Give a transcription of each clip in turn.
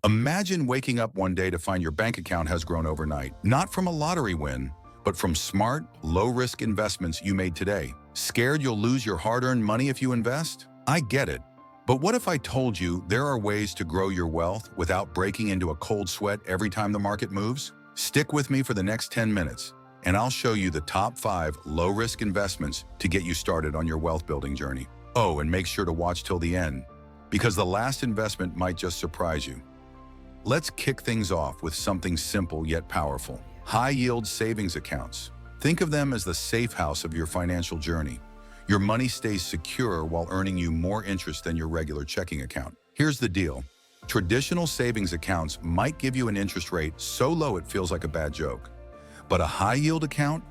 Imagine waking up one day to find your bank account has grown overnight, not from a lottery win, but from smart, low-risk investments you made today. Scared you'll lose your hard-earned money if you invest? I get it. But what if I told you there are ways to grow your wealth without breaking into a cold sweat every time the market moves? Stick with me for the next 10 minutes, and I'll show you the top 5 low-risk investments to get you started on your wealth-building journey. Oh, and make sure to watch till the end, because the last investment might just surprise you. Let's kick things off with something simple yet powerful. High-yield savings accounts. Think of them as the safe house of your financial journey. Your money stays secure while earning you more interest than your regular checking account. Here's the deal. Traditional savings accounts might give you an interest rate so low it feels like a bad joke. But a high-yield account,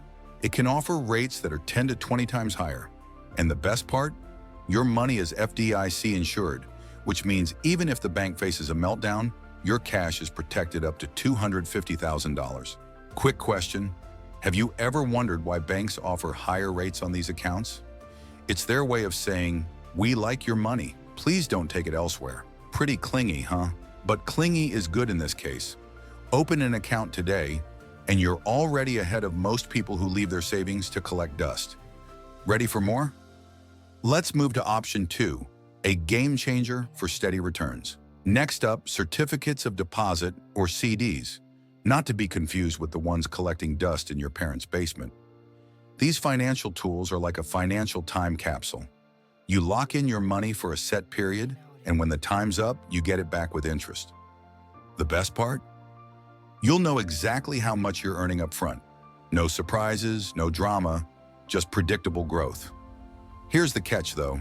it can offer rates that are 10 to 20 times higher. And the best part? Your money is FDIC insured, which means even if the bank faces a meltdown, your cash is protected up to $250,000. Quick question, have you ever wondered why banks offer higher rates on these accounts? It's their way of saying, we like your money, please don't take it elsewhere. Pretty clingy, huh? But clingy is good in this case. Open an account today, and you're already ahead of most people who leave their savings to collect dust. Ready for more? Let's move to option 2, a game changer for steady returns. Next up, certificates of deposit, or CDs, not to be confused with the ones collecting dust in your parents' basement. These financial tools are like a financial time capsule. You lock in your money for a set period, and when the time's up, you get it back with interest. The best part? You'll know exactly how much you're earning up front. No surprises, no drama, just predictable growth. Here's the catch, though.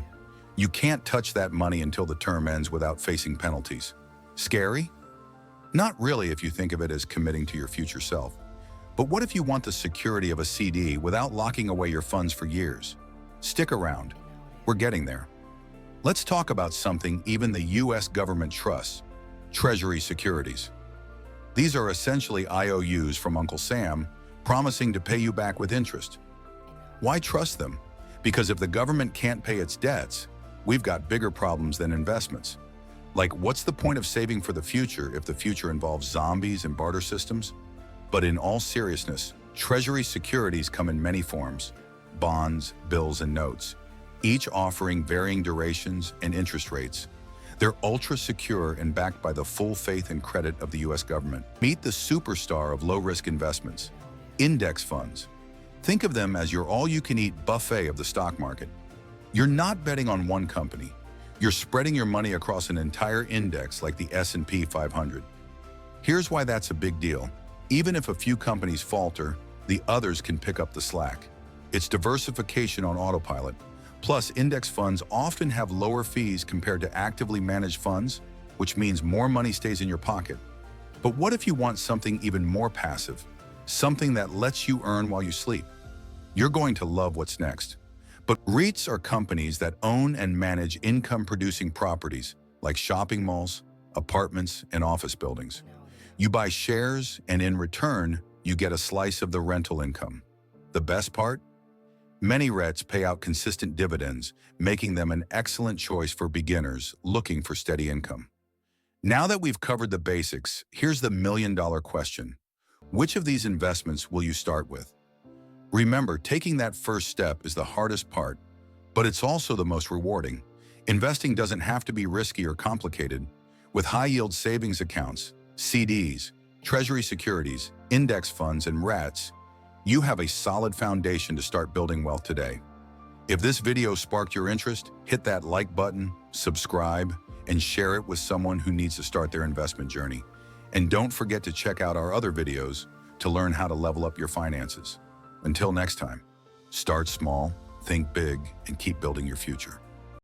You can't touch that money until the term ends without facing penalties. Scary? Not really if you think of it as committing to your future self. But what if you want the security of a CD without locking away your funds for years? Stick around. We're getting there. Let's talk about something even the US government trusts, Treasury securities. These are essentially IOUs from Uncle Sam, promising to pay you back with interest. Why trust them? Because if the government can't pay its debts, we've got bigger problems than investments. Like, what's the point of saving for the future if the future involves zombies and barter systems? But in all seriousness, Treasury securities come in many forms: bonds, bills, and notes, each offering varying durations and interest rates. They're ultra-secure and backed by the full faith and credit of the US government. Meet the superstar of low-risk investments, index funds. Think of them as your all-you-can-eat buffet of the stock market. You're not betting on one company. You're spreading your money across an entire index like the S&P 500. Here's why that's a big deal. Even if a few companies falter, the others can pick up the slack. It's diversification on autopilot. Plus, index funds often have lower fees compared to actively managed funds, which means more money stays in your pocket. But what if you want something even more passive? Something that lets you earn while you sleep? You're going to love what's next. But REITs are companies that own and manage income-producing properties like shopping malls, apartments, and office buildings. You buy shares, and in return, you get a slice of the rental income. The best part? Many REITs pay out consistent dividends, making them an excellent choice for beginners looking for steady income. Now that we've covered the basics, here's the million-dollar question. Which of these investments will you start with? Remember, taking that first step is the hardest part, but it's also the most rewarding. Investing doesn't have to be risky or complicated. With high-yield savings accounts, CDs, Treasury securities, index funds, and REITs, you have a solid foundation to start building wealth today. If this video sparked your interest, hit that like button, subscribe, and share it with someone who needs to start their investment journey. And don't forget to check out our other videos to learn how to level up your finances. Until next time, start small, think big, and keep building your future.